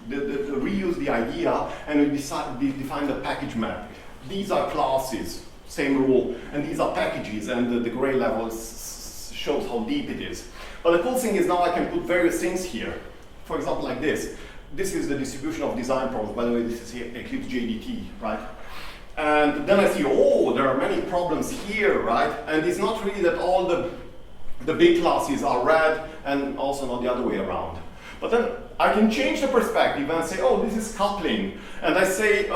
Speaker 1: reuse the idea, and we define the package map. These are classes, same rule, and these are packages, and the gray level shows how deep it is. But the cool thing is now I can put various things here. For example, like this. This is the distribution of design problems. By the way, this is Eclipse JDT, right? And then I see, oh, there are many problems here, right? And it's not really that all the big classes are red and also not the other way around. But then I can change the perspective and say, oh, this is coupling. And I say,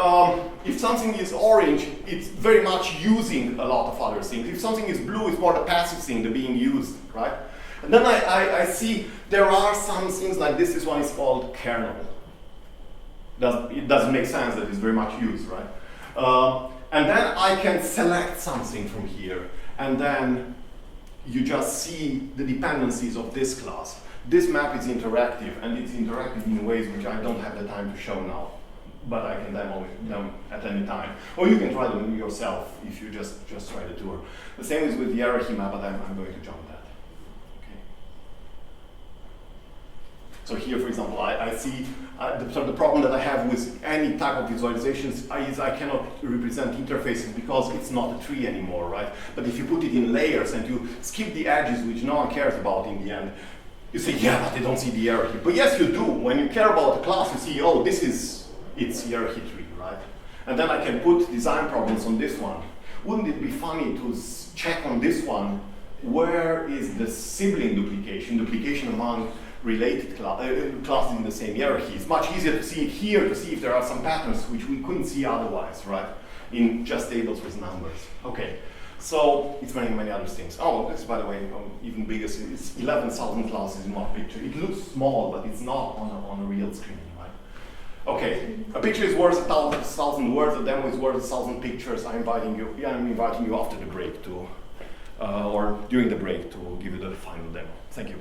Speaker 1: if something is orange, it's very much using a lot of other things. If something is blue, it's more the passive thing, the being used, right? And then I see there are some things like this one is called kernel. It doesn't make sense that it's very much used, right? And then I can select something from here, and then you just see the dependencies of this class. This map is interactive, and it's interactive in ways which I don't have the time to show now, but I can demo them at any time. Or you can try them yourself if you just try the tour. The same is with the hierarchy map, but I'm going to jump that. Okay. So here, for example, I see the problem that I have with any type of visualizations is I cannot represent interfaces because it's not a tree anymore, right? But if you put it in layers and you skip the edges, which no one cares about in the end, you say, yeah, but I don't see the hierarchy. But yes, you do. When you care about the class, you see, oh, this is its hierarchy tree, right? And then I can put design problems on this one. Wouldn't it be funny to check on this one, where is the sibling duplication among related classes in the same hierarchy. It's much easier to see it here, to see if there are some patterns which we couldn't see otherwise, right? In just tables with numbers. Okay, so it's many, many other things. Oh, this, by the way, even bigger. It's 11,000 classes in one picture. It looks small, but it's not on a real screen, right? Okay, a picture is worth 1,000 words. A demo is worth 1,000 pictures. I'm inviting you after the break to, or during the break to give you the final demo. Thank you.